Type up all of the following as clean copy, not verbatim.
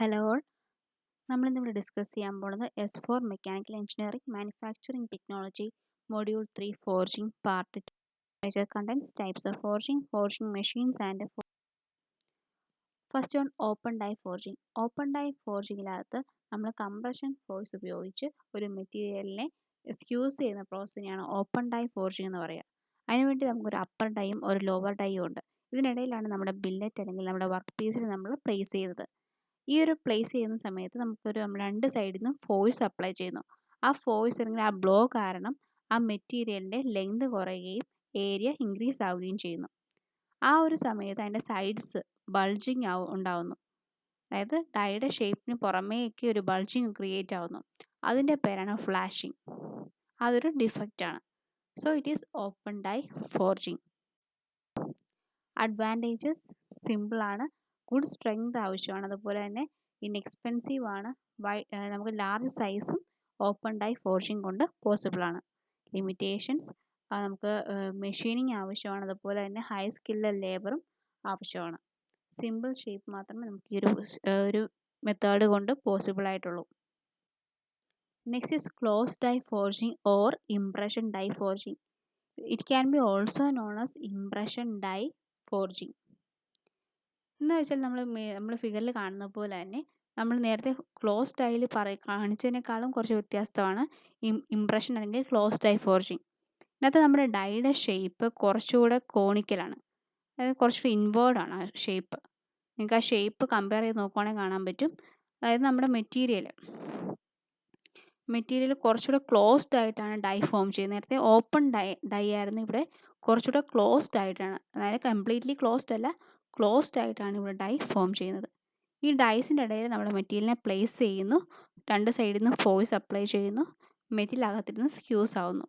Hello all. നമ്മളിന്നിവിടെ discuss ചെയ്യാൻ പോണത് S4 mechanical engineering manufacturing technology module 3 forging part 2 major contents types of forging machines and first one open die forging. Open die ഫോർജിങ്ങിനകത്ത് നമ്മൾ compression force ഉപയോഗിച്ച് ഒരു മെറ്റീരിയലിനെ squeeze ചെയ്യുന്ന പ്രോസസ്സിനെയാണ് open die forging എന്ന് പറയുക. അതിനുവേണ്ടി നമുക്കൊരു അപ്പർ ഡൈയും ഒരു ലോവർ ഡൈയും ഉണ്ട്. ഇതിനിടയിലാണ് നമ്മുടെ ബില്ലറ്റ് അല്ലെങ്കിൽ നമ്മുടെ വർക്ക് പീസിൽ നമ്മൾ പ്ലേസ് ചെയ്തത്. ഈ ഒരു പ്ലേസ് ചെയ്യുന്ന സമയത്ത് നമ്മൾ രണ്ട് സൈഡിൽ നിന്നും ഫോഴ്സ് അപ്ലൈ ചെയ്യുന്നു. ആ ഫോഴ്സ് അല്ലെങ്കിൽ ആ ബ്ലോ കാരണം ആ മെറ്റീരിയലിൻ്റെ ലെങ്ത് കുറയുകയും ഏരിയ ഇൻക്രീസ് ആവുകയും ചെയ്യുന്നു. ആ ഒരു സമയത്ത് അതിൻ്റെ സൈഡ്സ് ബൾജിങ് ഉണ്ടാവുന്നു. അതായത് ഡൈയുടെ ഷേപ്പിന് പുറമേക്ക് ഒരു ബൾജിങ് ക്രിയേറ്റ് ആവുന്നു. അതിൻ്റെ പേരാണ് ഫ്ലാഷിങ്. അതൊരു ഡിഫക്റ്റ് ആണ്. So it is open die forging. Advantages സിമ്പിളാണ്, ഗുഡ് സ്ട്രെങ്ത് ആവശ്യമാണ്, അതുപോലെ തന്നെ ഇൻഎക്സ്പെൻസീവ് ആണ്. നമുക്ക് ലാർജ് സൈസും ഓപ്പൺ ഡൈ ഫോർജിങ് കൊണ്ട് പോസിബിൾ ആണ്. ലിമിറ്റേഷൻസ്, നമുക്ക് മെഷീനിങ് ആവശ്യമാണ്, അതുപോലെ തന്നെ ഹൈ സ്കില്ല് ലേബറും ആവശ്യമാണ്. സിമ്പിൾ ഷേപ്പ് മാത്രമേ നമുക്ക് ഈ ഒരു മെത്തേഡ് കൊണ്ട് പോസിബിൾ ആയിട്ടുള്ളൂ. Next is close die forging or impression die forging. It can be also known as impression die forging. എന്ന് വെച്ചാൽ നമ്മൾ ഫിഗറിൽ കാണുന്ന പോലെ തന്നെ നമ്മൾ നേരത്തെ ക്ലോസ് ഡൈയിൽ കാണിച്ചതിനേക്കാളും കുറച്ച് വ്യത്യസ്തമാണ് ഇംപ്രഷൻ അല്ലെങ്കിൽ ക്ലോസ് ഡൈ ഫോർജിങ്. ഇതിനകത്ത് നമ്മുടെ ഡൈയുടെ ഷേപ്പ് കുറച്ചുകൂടെ കോണിക്കലാണ്, അതായത് കുറച്ചുകൂടി ഇൻവേർഡാണ് ആ ഷേപ്പ്. നിങ്ങൾക്ക് ആ ഷേപ്പ് കമ്പയർ ചെയ്ത് നോക്കുവാണെങ്കിൽ കാണാൻ പറ്റും. അതായത് നമ്മുടെ മെറ്റീരിയൽ കുറച്ചുകൂടെ ക്ലോസ്ഡ് ആയിട്ടാണ് ഡൈ ഫോം ചെയ്യുന്നത്. നേരത്തെ ഓപ്പൺ ഡൈ ആയിരുന്നു, ഇവിടെ കുറച്ചുകൂടെ ക്ലോസ്ഡ് ആയിട്ടാണ്, അതായത് കംപ്ലീറ്റ്ലി ക്ലോസ്ഡ് അല്ല, ക്ലോസ്ഡ് ആയിട്ടാണ് ഇവിടെ ഡൈ ഫോം ചെയ്യുന്നത്. ഈ ഡൈസിൻ്റെ ഇടയിൽ നമ്മുടെ മെറ്റീരിയലിനെ പ്ലേസ് ചെയ്യുന്നു, രണ്ട് സൈഡിൽ നിന്നും ഫോഴ്സ് അപ്ലൈ ചെയ്യുന്നു, മെറ്റീരിയൽ അകത്തിരുന്ന് സ്ക്യൂസ് ആവുന്നു.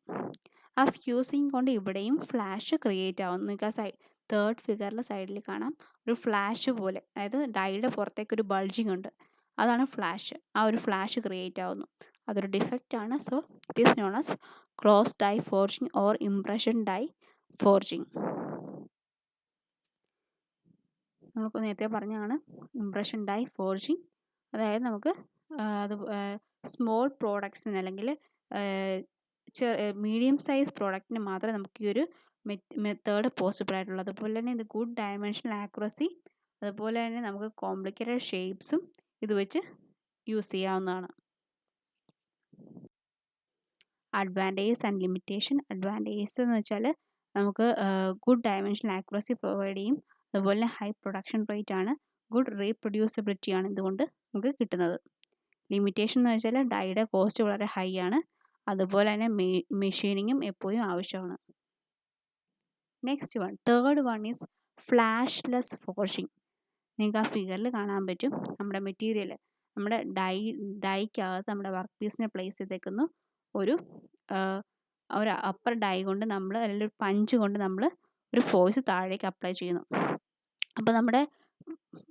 ആ സ്ക്യൂസിങ് കൊണ്ട് ഇവിടെയും ഫ്ലാഷ് ക്രിയേറ്റ് ആവുന്നു. നിങ്ങൾക്ക് ആ തേർഡ് ഫിഗറിൽ സൈഡിൽ കാണാം ഒരു ഫ്ലാഷ് പോലെ, അതായത് ഡൈയുടെ പുറത്തേക്കൊരു ബൾജിങ് ഉണ്ട്, അതാണ് ഫ്ലാഷ്. ആ ഒരു ഫ്ലാഷ് ക്രിയേറ്റ് ആവുന്നു, അതൊരു ഡിഫക്റ്റ് ആണ്. So it is known as close die forging or impression die forging. നമുക്ക് നേരത്തെ പറഞ്ഞാണ് ഇംപ്രഷൻ ഡൈ ഫോർജിങ്. അതായത് നമുക്ക് സ്മോൾ പ്രോഡക്ട്സിന് അല്ലെങ്കിൽ മീഡിയം സൈസ് പ്രോഡക്റ്റിന് മാത്രമേ നമുക്ക് ഈ ഒരു മെത്തേഡ് പോസിബിൾ ആയിട്ടുള്ളൂ. അതുപോലെ തന്നെ ഇത് ഗുഡ് ഡയമെൻഷണൽ ആക്യുറസി, അതുപോലെ തന്നെ നമുക്ക് കോംപ്ലിക്കേറ്റഡ് ഷേപ്സും ഇത് വെച്ച് യൂസ് ചെയ്യാവുന്നതാണ്. Advantages and limitation. അഡ്വാൻറ്റേജസ് എന്ന് വെച്ചാൽ നമുക്ക് ഗുഡ് ഡയമെൻഷണൽ ആക്യുറസി പ്രൊവൈഡ് ചെയ്യും, അതുപോലെ തന്നെ ഹൈ പ്രൊഡക്ഷൻ റേറ്റ് ആണ്, ഗുഡ് റീപ്രൊഡ്യൂസിബിലിറ്റി ആണ് ഇതുകൊണ്ട് നമുക്ക് കിട്ടുന്നത്. ലിമിറ്റേഷൻ എന്ന് വെച്ചാൽ ഡൈയുടെ കോസ്റ്റ് വളരെ ഹൈ ആണ്, അതുപോലെ തന്നെ മെഷീനിങ്ങും എപ്പോഴും ആവശ്യമാണ്. Next one, third one is flashless forging. നിങ്ങൾക്ക് ആ ഫിഗറിൽ കാണാൻ പറ്റും നമ്മുടെ മെറ്റീരിയൽ നമ്മുടെ ഡൈക്കകത്ത് നമ്മുടെ വർക്ക് പീസിനെ പ്ലേസ് ചെയ്തേക്കുന്നു. ഒരു അപ്പർ ഡൈ കൊണ്ട് നമ്മൾ, അല്ലെങ്കിൽ ഒരു പഞ്ച് കൊണ്ട് നമ്മൾ ഒരു ഫോഴ്സ് താഴേക്ക് അപ്ലൈ ചെയ്യുന്നു. അപ്പോൾ നമ്മുടെ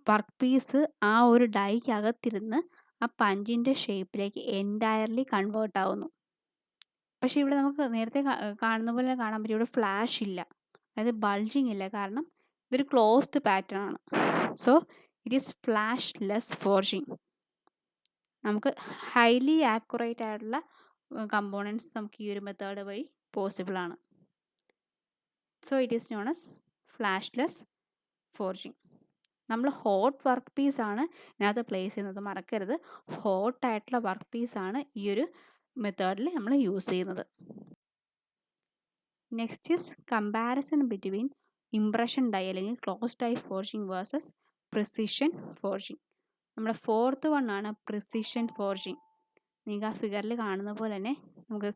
വർക്ക് പീസ് ആ ഒരു ഡൈക്കകത്തിരുന്ന് ആ പഞ്ചിൻ്റെ ഷേപ്പിലേക്ക് എൻറ്റയർലി കൺവേർട്ട് ആവുന്നു. പക്ഷേ ഇവിടെ നമുക്ക് നേരത്തെ കാണുന്ന പോലെ കാണാൻ പറ്റും, ഇവിടെ ഫ്ലാഷ് ഇല്ല, അതായത് ബൾജിങ് ഇല്ല, കാരണം ഇതൊരു ക്ലോസ്ഡ് പാറ്റേൺ ആണ്. So it is flash less forging. നമുക്ക് ഹൈലി ആക്യുറേറ്റ് ആയിട്ടുള്ള കമ്പോണൻസ് നമുക്ക് ഈ ഒരു മെത്തേഡ് വഴി പോസിബിൾ ആണ്. So it is known as flash less forging. നമ്മൾ ഹോട്ട് വർക്ക് പീസാണ് ഇതിനകത്ത് പ്ലേസ് ചെയ്യുന്നത്, മറക്കരുത്. ഹോട്ടായിട്ടുള്ള വർക്ക് പീസാണ് ഈ ഒരു മെത്തേഡിൽ നമ്മൾ യൂസ് ചെയ്യുന്നത്. Next is comparison between impression die അല്ലെങ്കിൽ close die forging versus precision forging. നമ്മുടെ ഫോർത്ത് വൺ ആണ് പ്രിസിഷൻ ഫോർജിങ്. നിങ്ങൾക്ക് ആ ഫിഗറിൽ കാണുന്ന പോലെ തന്നെ നമുക്ക്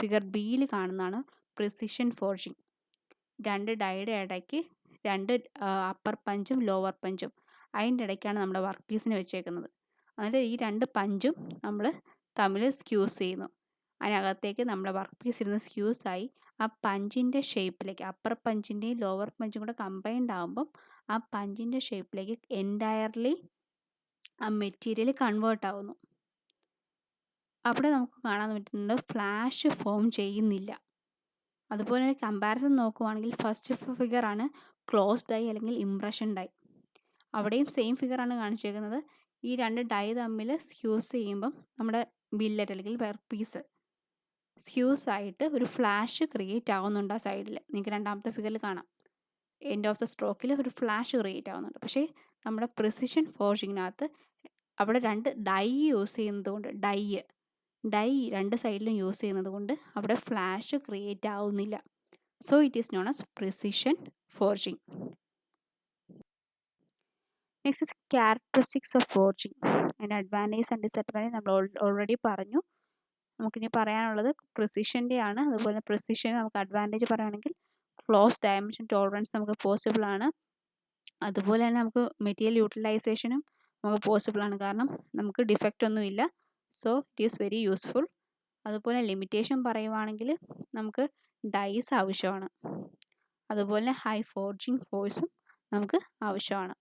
ഫിഗർ ബിയിൽ കാണുന്നതാണ് പ്രിസിഷൻ ഫോർജിങ്. രണ്ട് ഡൈയുടെ ഇടയ്ക്ക് രണ്ട് അപ്പർ പഞ്ചും ലോവർ പഞ്ചും, അതിൻ്റെ ഇടയ്ക്കാണ് നമ്മുടെ വർക്ക് പീസിന് വെച്ചേക്കുന്നത്. എന്നിട്ട് ഈ രണ്ട് പഞ്ചും നമ്മൾ തമ്മിൽ സ്ക്യൂസ് ചെയ്യുന്നു. അതിനകത്തേക്ക് നമ്മുടെ വർക്ക് പീസ് ഇരുന്ന് സ്ക്യൂസായി ആ പഞ്ചിൻ്റെ ഷേപ്പിലേക്ക്, അപ്പർ പഞ്ചിൻ്റെയും ലോവർ പഞ്ചും കൂടെ കമ്പൈൻഡ് ആകുമ്പം ആ പഞ്ചിൻ്റെ ഷേപ്പിലേക്ക് എൻറ്റയർലി ആ മെറ്റീരിയൽ കൺവേർട്ട് ആവുന്നു. അവിടെ നമുക്ക് കാണാൻ പറ്റുന്നത് ഫ്ലാഷ് ഫോം ചെയ്യുന്നില്ല. അതുപോലെ തന്നെ കമ്പാരിസൺ നോക്കുവാണെങ്കിൽ ഫസ്റ്റ് ഫിഗറാണ് ക്ലോസ് ഡൈ അല്ലെങ്കിൽ ഇംപ്രഷൻ ഡൈ. അവിടെയും സെയിം ഫിഗറാണ് കാണിച്ചേക്കുന്നത്. ഈ രണ്ട് ഡൈ തമ്മിൽ സ്ക്യൂസ് ചെയ്യുമ്പം നമ്മുടെ ബില്ലറ്റ് അല്ലെങ്കിൽ വർക്ക് പീസ് സ്ക്യൂസ് ആയിട്ട് ഒരു ഫ്ലാഷ് ക്രിയേറ്റ് ആവുന്നുണ്ട് ആ സൈഡിൽ. നിങ്ങൾക്ക് രണ്ടാമത്തെ ഫിഗറിൽ കാണാം. എൻഡ് ഓഫ് ദ സ്ട്രോക്കിൽ ഒരു ഫ്ലാഷ് ക്രിയേറ്റ് ആവുന്നുണ്ട്. പക്ഷേ നമ്മുടെ പ്രിസിഷൻ ഫോർജിങ്ങിനകത്ത് അവിടെ രണ്ട് ഡൈ യൂസ് ചെയ്യുന്നത് കൊണ്ട് ഡൈ രണ്ട് സൈഡിലും യൂസ് ചെയ്യുന്നത് കൊണ്ട് അവിടെ ഫ്ലാഷ് ക്രിയേറ്റ് ആവുന്നില്ല. So it is known as precision forging. Next is characteristics of forging. അതിൻ്റെ അഡ്വാൻറ്റേജ് ആൻഡ് ഡിസഡ്വാൻറ്റേജ് നമ്മൾ ഓൾറെഡി പറഞ്ഞു. നമുക്കിനി പറയാനുള്ളത് പ്രിസിഷൻ്റെ ആണ്. അതുപോലെ പ്രിസിഷൻ നമുക്ക് അഡ്വാൻറ്റേജ് പറയുകയാണെങ്കിൽ ക്ലോസ് ഡയമെൻഷൻ ടോളറൻസ് നമുക്ക് പോസിബിൾ ആണ്. അതുപോലെ തന്നെ നമുക്ക് മെറ്റീരിയൽ യൂട്ടിലൈസേഷനും നമുക്ക് പോസിബിൾ ആണ്, കാരണം നമുക്ക് ഡിഫക്റ്റ് ഒന്നുമില്ല. So it is very useful. അതുപോലെ ലിമിറ്റേഷൻ പറയുവാണെങ്കിൽ നമുക്ക് ഡൈസ് ആവശ്യമാണ്. അതുപോലെ ഹൈ ഫോർജിങ് ഫോഴ്സും നമുക്ക് ആവശ്യമാണ്.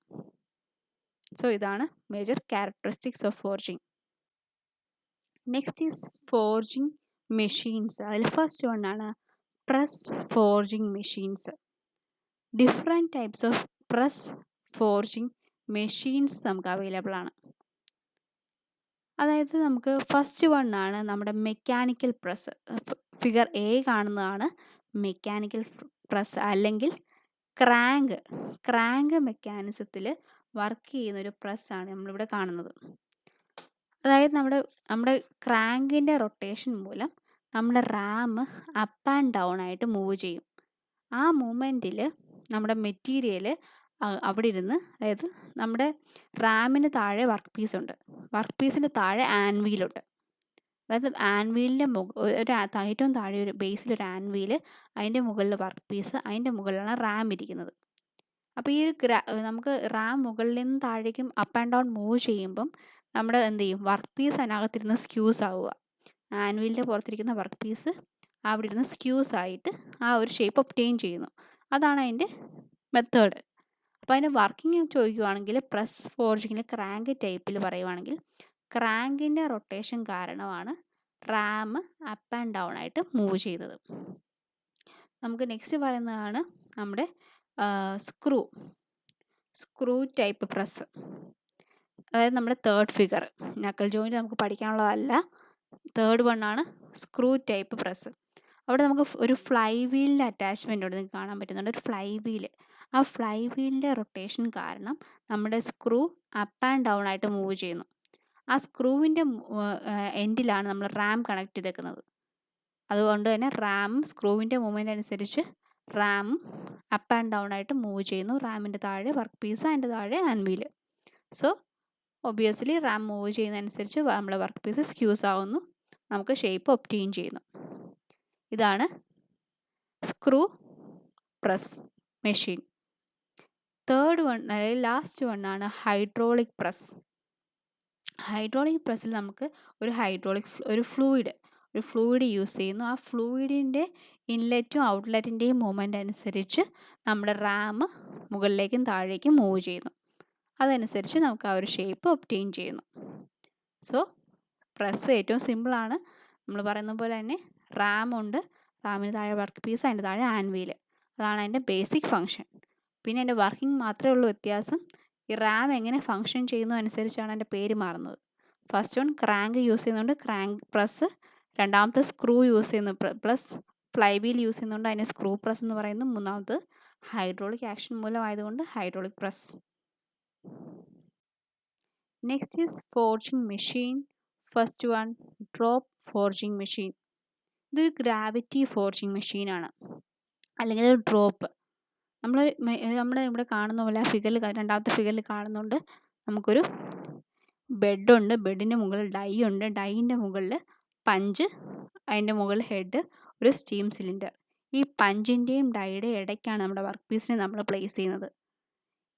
സോ ഇതാണ് major characteristics of forging. Next is forging machines. അതിൽ ഫസ്റ്റ് വൺ ആണ് press forging machines. Different types of press forging machines നമുക്ക് അവൈലബിൾ ആണ്. അതായത് നമുക്ക് ഫസ്റ്റ് വൺ ആണ് നമ്മുടെ മെക്കാനിക്കൽ പ്രസ്. ഫിഗർ എ കാണുന്നതാണ് മെക്കാനിക്കൽ പ്രസ് അല്ലെങ്കിൽ ക്രാങ്ക് മെക്കാനിസത്തിൽ വർക്ക് ചെയ്യുന്ന ഒരു പ്രസ്സാണ് നമ്മളിവിടെ കാണുന്നത്. അതായത് നമ്മുടെ ക്രാങ്കിൻ്റെ റൊട്ടേഷൻ മൂലം നമ്മുടെ റാം അപ്പ് ആൻഡ് ഡൗൺ ആയിട്ട് മൂവ് ചെയ്യും. ആ മൂവ്മെൻറ്റിൽ നമ്മുടെ മെറ്റീരിയൽ അവിടെ ഇരുന്ന്, അതായത് നമ്മുടെ റാമിന് താഴെ വർക്ക് പീസുണ്ട്, വർക്ക് പീസിൻ്റെ താഴെ ആൻവീലുണ്ട്. അതായത് ആൻവീലിൻ്റെ ഏറ്റവും താഴെ ഒരു ബേസിലൊരു ആൻവീൽ, അതിൻ്റെ മുകളിൽ വർക്ക് പീസ്, അതിൻ്റെ മുകളിലാണ് റാം ഇരിക്കുന്നത്. അപ്പോൾ ഈ ഒരു നമുക്ക് റാം മുകളിൽ നിന്ന് താഴേക്കും അപ്പ് ആൻഡ് ഡൗൺ മൂവ് ചെയ്യുമ്പം നമ്മുടെ എന്ത് ചെയ്യും, വർക്ക് പീസ് അതിനകത്തിരുന്ന് സ്ക്യൂസ് ആവുക. ആൻവീലിൻ്റെ പുറത്തിരിക്കുന്ന വർക്ക് പീസ് അവിടെ ഇരുന്ന് സ്ക്യൂസ് ആയിട്ട് ആ ഒരു ഷേപ്പ് ഒബ്റ്റെയിൻ ചെയ്യുന്നു. അതാണ് അതിൻ്റെ മെത്തേഡ്. അപ്പോൾ അതിൻ്റെ വർക്കിംഗ് ചോദിക്കുകയാണെങ്കിൽ പ്രസ് ഫോർജിങ്ങിൽ ക്രാങ്ക് ടൈപ്പിൽ പറയുവാണെങ്കിൽ ക്രാങ്കിൻ്റെ റൊട്ടേഷൻ കാരണമാണ് റാം അപ്പ് ആൻഡ് ഡൗൺ ആയിട്ട് മൂവ് ചെയ്യുന്നത്. നമുക്ക് നെക്സ്റ്റ് പറയുന്നതാണ് നമ്മുടെ സ്ക്രൂ ടൈപ്പ് പ്രസ്. അതായത് നമ്മുടെ തേർഡ് ഫിഗർ, നക്കൽ ജോയിൻറ്റ് നമുക്ക് പഠിക്കാനുള്ളതല്ല. തേർഡ് വൺ ആണ് സ്ക്രൂ ടൈപ്പ് പ്രസ്. അവിടെ നമുക്ക് ഒരു ഫ്ലൈ വീലിൻ്റെ അറ്റാച്ച്മെൻ്റ് ഉണ്ട്, നിങ്ങൾക്ക് കാണാൻ പറ്റുന്നുണ്ട് ഒരു ഫ്ലൈ വീല്. ആ ഫ്ലൈ വീലിൻ്റെ റൊട്ടേഷൻ കാരണം നമ്മുടെ സ്ക്രൂ അപ്പ് ആൻഡ് ഡൗൺ ആയിട്ട് മൂവ് ചെയ്യുന്നു. ആ സ്ക്രൂവിൻ്റെ എൻഡിലാണ് നമ്മൾ റാം കണക്ട് ചെയ്തേക്കുന്നത്. അതുകൊണ്ട് തന്നെ റാമും സ്ക്രൂവിൻ്റെ മൂവ്മെൻ്റ് അനുസരിച്ച് റാമും അപ്പ് ആൻഡ് ഡൗൺ ആയിട്ട് മൂവ് ചെയ്യുന്നു. റാമിൻ്റെ താഴെ വർക്ക് പീസ്, അതിൻ്റെ താഴെ ആൻവീല്. സോ ഒബ്വിയസ്ലി റാം മൂവ് ചെയ്യുന്നതനുസരിച്ച് നമ്മുടെ വർക്ക് പീസ് സ്ക്യൂസ് ആവുന്നു, നമുക്ക് ഷേപ്പ് ഒബ്റ്റെയിൻ ചെയ്യുന്നു. ഇതാണ് screw press machine. Third one, അതായത് ലാസ്റ്റ് വൺ ആണ് ഹൈഡ്രോളിക് പ്രസ്. ഹൈഡ്രോളിക് പ്രസ്സിൽ നമുക്ക് ഒരു ഫ്ലൂയിഡ് യൂസ് ചെയ്യുന്നു. ആ ഫ്ലൂയിഡിൻ്റെ ഇൻലെറ്റും ഔട്ട്ലെറ്റിൻ്റെയും മൂവ്മെൻ്റ് അനുസരിച്ച് നമ്മുടെ റാം മുകളിലേക്കും താഴേക്കും മൂവ് ചെയ്യുന്നു. അതനുസരിച്ച് നമുക്ക് ആ ഒരു ഷേപ്പ് ഒബ്റ്റെയിൻ ചെയ്യുന്നു. സോ പ്രസ് ഏറ്റവും സിമ്പിളാണ്. നമ്മൾ പറയുന്ന പോലെ തന്നെ റാമുണ്ട്, റാമിന് താഴെ വർക്ക് പീസ്, അതിൻ്റെ താഴെ ആൻവീല്. അതാണ് അതിൻ്റെ ബേസിക് ഫങ്ഷൻ. പിന്നെ അതിൻ്റെ വർക്കിംഗ് മാത്രമേ ഉള്ളൂ വ്യത്യാസം. ഈ റാം എങ്ങനെ ഫങ്ഷൻ ചെയ്യുന്നു അനുസരിച്ചാണ് അതിൻ്റെ പേര് മാറുന്നത്. ഫസ്റ്റ് വൺ ക്രാങ്ക് യൂസ് ചെയ്യുന്നുണ്ട്, ക്രാങ്ക് പ്രസ്. രണ്ടാമത്തെ സ്ക്രൂ യൂസ് ചെയ്യുന്നു, പ്ലസ് ഫ്ലൈ വീൽ യൂസ് ചെയ്യുന്നുണ്ട്, അതിനെ സ്ക്രൂ പ്രസ് എന്ന് പറയുന്നു. മൂന്നാമത് ഹൈഡ്രോളിക് ആക്ഷൻ മൂലമായതുകൊണ്ട് hydraulic press. Next is forging machine. First one drop forging machine. ഇതൊരു ഗ്രാവിറ്റി ഫോർജിങ് മെഷീനാണ്, അല്ലെങ്കിൽ ഒരു ഡ്രോപ്പ്. നമ്മുടെ ഇവിടെ കാണുന്ന പോലെ രണ്ടാമത്തെ ഫിഗറിൽ കാണുന്നുണ്ട്, നമുക്കൊരു ബെഡുണ്ട്, ബെഡിൻ്റെ മുകളിൽ ഡൈ ഉണ്ട്, ഡൈൻ്റെ മുകളിൽ പഞ്ച്, അതിൻ്റെ മുകളിൽ ഹെഡ്, ഒരു സ്റ്റീം സിലിണ്ടർ. ഈ പഞ്ചിൻ്റെയും ഡൈയുടെയും ഇടയ്ക്കാണ് നമ്മുടെ വർക്ക് പീസിനെ നമ്മൾ പ്ലേസ് ചെയ്യുന്നത്.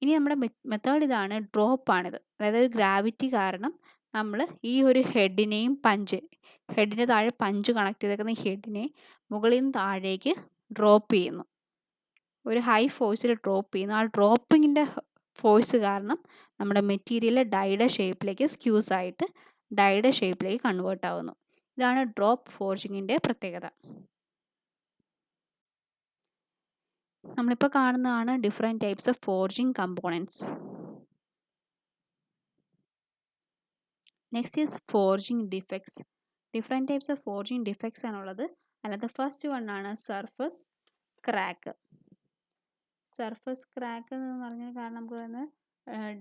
ഇനി നമ്മുടെ മെത്തേഡ് ഇതാണ്, ഡ്രോപ്പാണിത്. അതായത് ഒരു ഗ്രാവിറ്റി കാരണം നമ്മൾ ഈ ഒരു ഹെഡിൻ്റെ താഴെ പഞ്ച് കണക്ട് ചെയ്തേക്കുന്ന ഹെഡിനെ മുകളിൽ നിന്ന് താഴേക്ക് ഡ്രോപ്പ് ചെയ്യുന്നു, ഒരു ഹൈ ഫോഴ്സിൽ ഡ്രോപ്പ് ചെയ്യുന്നു. ആ ഡ്രോപ്പിങ്ങിൻ്റെ ഫോഴ്സ് കാരണം നമ്മുടെ മെറ്റീരിയൽ ഡൈയുടെ ഷേപ്പിലേക്ക് സ്ക്യൂസ് ആയിട്ട് ഡൈയുടെ ഷേപ്പിലേക്ക് കൺവേർട്ട് ആവുന്നു. ഇതാണ് ഡ്രോപ്പ് ഫോർജിങ്ങിൻ്റെ പ്രത്യേകത. നമ്മളിപ്പോൾ കാണുന്നതാണ് different types of forging components. Next is forging defects. Different types of forging defects ആണുള്ളത്. അല്ലാതെ ഫസ്റ്റ് വൺ ആണ് സർഫസ് ക്രാക്ക്. സർഫസ് ക്രാക്ക് എന്ന് പറഞ്ഞാൽ കാരണം നമുക്ക് പറയുന്നത്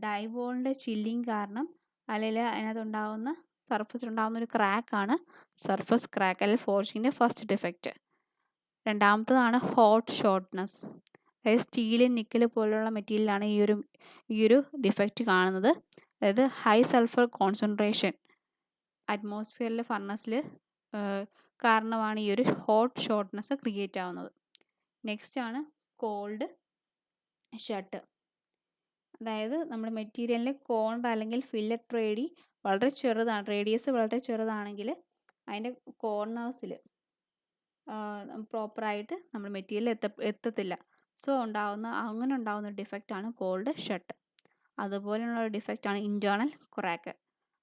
ഡൈവോളിൻ്റെ ചില്ലിങ് കാരണം അല്ലെങ്കിൽ അതിനകത്തുണ്ടാകുന്ന സർഫസിലുണ്ടാകുന്ന ഒരു ക്രാക്കാണ് സർഫസ് ക്രാക്ക് അല്ലെങ്കിൽ ഫോർജിങ്ങിൻ്റെ ഫസ്റ്റ് ഡിഫക്റ്റ്. രണ്ടാമത്തതാണ് ഹോട്ട് ഷോർട്ട്നെസ്. അതായത് സ്റ്റീല് നിക്കൽ പോലുള്ള മെറ്റീരിയലാണ് ഈ ഒരു ഡിഫക്റ്റ് കാണുന്നത്. അതായത് ഹൈ സൾഫർ കോൺസെൻട്രേഷൻ അറ്റ്മോസ്ഫിയറിലെ ഫർണസിൽ കാരണമാണ് ഈ ഒരു ഹോട്ട് ഷോർട്ട്നെസ് ക്രിയേറ്റ് ആവുന്നത്. നെക്സ്റ്റ് ആണ് കോൾഡ് ഷട്ട്. അതായത് നമ്മുടെ മെറ്റീരിയലിൻ്റെ കോൺഡ് അല്ലെങ്കിൽ ഫില്ലറ്റ് വളരെ ചെറുതാണ്, റേഡിയസ് വളരെ ചെറുതാണെങ്കിൽ അതിൻ്റെ കോർണേഴ്സിൽ പ്രോപ്പറായിട്ട് നമ്മുടെ മെറ്റീരിയൽ എത്തത്തില്ല. സോ അങ്ങനെ ഉണ്ടാകുന്ന ഒരു ഡിഫക്റ്റാണ് കോൾഡ് ഷട്ട്. അതുപോലെയുള്ള ഒരു ഡിഫക്റ്റാണ് ഇൻറ്റേർണൽ ക്രാക്ക്.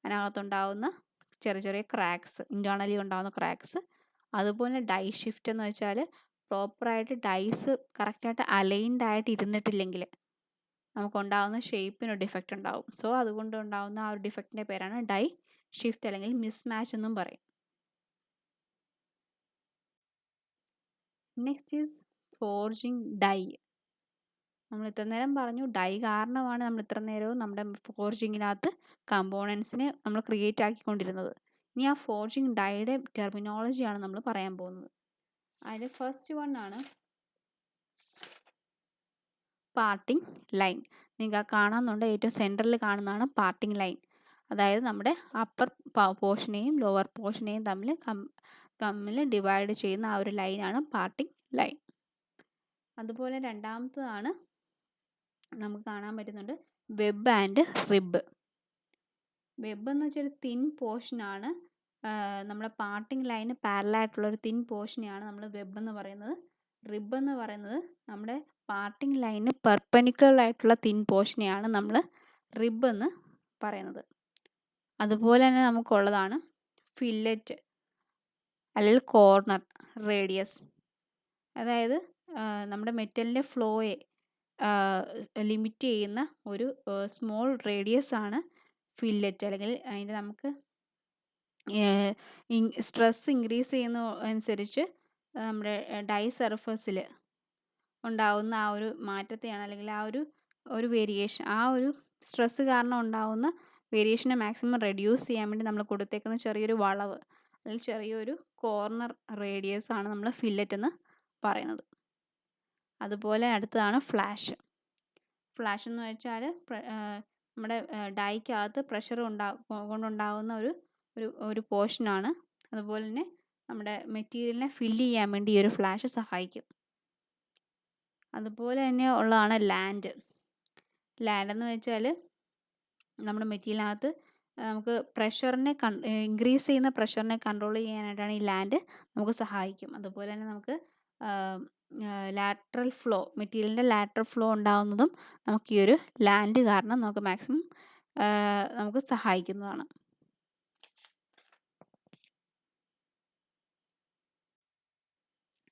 അതിനകത്തുണ്ടാകുന്ന ചെറിയ ക്രാക്സ്, ഇൻറ്റേർണലി ഉണ്ടാകുന്ന ക്രാക്സ്. അതുപോലെ ഡൈ ഷിഫ്റ്റ് എന്ന് വെച്ചാൽ പ്രോപ്പറായിട്ട് ഡൈസ് കറക്റ്റായിട്ട് അലൈൻഡ് ആയിട്ട് ഇരുന്നിട്ടില്ലെങ്കിൽ നമുക്കുണ്ടാകുന്ന ഷേപ്പിന് ഡിഫക്റ്റ് ഉണ്ടാവും. സോ അതുകൊണ്ട് ഉണ്ടാകുന്ന ആ ഒരു ഡിഫക്റ്റിൻ്റെ പേരാണ് ഡൈ ഷിഫ്റ്റ് അല്ലെങ്കിൽ മിസ് മാച്ച് എന്നും പറയും. Next is forging die. നമ്മൾ ഇത്ര നേരം പറഞ്ഞു ഡൈ കാരണമാണ് നമ്മൾ ഇത്ര നേരവും നമ്മുടെ ഫോർജിങ്ങിനകത്ത് കമ്പോണൻസിനെ നമ്മൾ ക്രിയേറ്റ് ആക്കിക്കൊണ്ടിരുന്നത്. ഇനി ആ ഫോർജിങ് ഡൈയുടെ ടെർമിനോളജിയാണ് നമ്മൾ പറയാൻ പോകുന്നത്. അതിൽ ഫസ്റ്റ് വൺ ആണ് പാർട്ടിംഗ് ലൈൻ. നിങ്ങൾക്ക് കാണാമെന്നുണ്ട്, ഏറ്റവും സെൻറ്ററിൽ കാണുന്നതാണ് പാർട്ടിംഗ് ലൈൻ. അതായത് നമ്മുടെ അപ്പർ പോർഷനെയും ലോവർ പോർഷനെയും തമ്മിൽ ഡിവൈഡ് ചെയ്യുന്ന ആ ഒരു ലൈനാണ് പാർട്ടിംഗ് ലൈൻ. അതുപോലെ രണ്ടാമത്തതാണ് നമുക്ക് കാണാൻ പറ്റുന്നുണ്ട് വെബ് ആൻഡ് റിബ്. വെബ് എന്ന് വെച്ചാൽ ഒരു തിൻ പോർഷനാണ്. നമ്മുടെ പാർട്ടിംഗ് ലൈന് പാരലായിട്ടുള്ളൊരു തിൻ പോർഷനെയാണ് നമ്മൾ വെബ് എന്ന് പറയുന്നത്. റിബ് എന്ന് പറയുന്നത് നമ്മുടെ പാർട്ടിംഗ് ലൈന് പെർപെൻഡിക്കുലർ ആയിട്ടുള്ള തിൻ പോർഷനെയാണ് നമ്മൾ റിബ് എന്ന് പറയുന്നത്. അതുപോലെ തന്നെ നമുക്കുള്ളതാണ് ഫില്ലറ്റ് അല്ലെങ്കിൽ കോർണർ റേഡിയസ്. അതായത് നമ്മുടെ മെറ്റലിൻ്റെ ഫ്ലോയെ ലിമിറ്റ് ചെയ്യുന്ന ഒരു സ്മോൾ റേഡിയസ് ആണ് ഫില്ലറ്റ്. അല്ലെങ്കിൽ അതിൻ്റെ നമുക്ക് സ്ട്രെസ് ഇൻക്രീസ് ചെയ്യുന്ന അനുസരിച്ച് നമ്മുടെ ഡൈ സർഫസിൽ ഉണ്ടാകുന്ന ആ ഒരു മാറ്റത്തെയാണ്, അല്ലെങ്കിൽ ആ ഒരു വേരിയേഷൻ, ആ ഒരു സ്ട്രെസ് കാരണം ഉണ്ടാകുന്ന വേരിയേഷനെ മാക്സിമം റെഡ്യൂസ് ചെയ്യാൻ വേണ്ടി നമ്മൾ കൊടുത്തേക്കുന്ന ചെറിയൊരു വളവ് അല്ലെങ്കിൽ ചെറിയൊരു കോർണർ റേഡിയസ് ആണ് നമ്മൾ ഫില്ലറ്റ് എന്ന് പറയുന്നത്. അതുപോലെ അടുത്തതാണ് ഫ്ലാഷ്. ഫ്ലാഷ് എന്ന് വെച്ചാൽ നമ്മുടെ ഡൈക്കകത്ത് പ്രഷർ കൊണ്ടുണ്ടാകുന്ന ഒരു പോർഷനാണ്. അതുപോലെ തന്നെ നമ്മുടെ മെറ്റീരിയലിനെ ഫില്ല് ചെയ്യാൻ വേണ്ടി ഈ ഒരു ഫ്ലാഷ് സഹായിക്കും. അതുപോലെ തന്നെ ഉള്ളതാണ് ലാൻഡ്. ലാൻഡ് എന്ന് വെച്ചാൽ നമ്മുടെ മെറ്റീരിയലിനകത്ത് നമുക്ക് പ്രഷറിനെ ഇൻക്രീസ് ചെയ്യുന്ന പ്രഷറിനെ കൺട്രോൾ ചെയ്യാനായിട്ടാണ് ഈ ലാൻഡ് നമുക്ക് സഹായിക്കും. അതുപോലെ തന്നെ നമുക്ക് ലാറ്ററൽ ഫ്ലോ, മെറ്റീരിയലിൻ്റെ ലാറ്ററൽ ഫ്ലോ ഉണ്ടാകുന്നതും നമുക്ക് ഈ ഒരു ലാൻഡ് കാരണം നമുക്ക് മാക്സിമം നമുക്ക് സഹായിക്കുന്നതാണ്.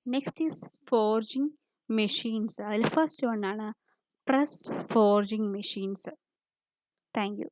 Next is forging machines. അതിൽ ഫസ്റ്റ് വൺ ആണ് press forging machines. Thank you.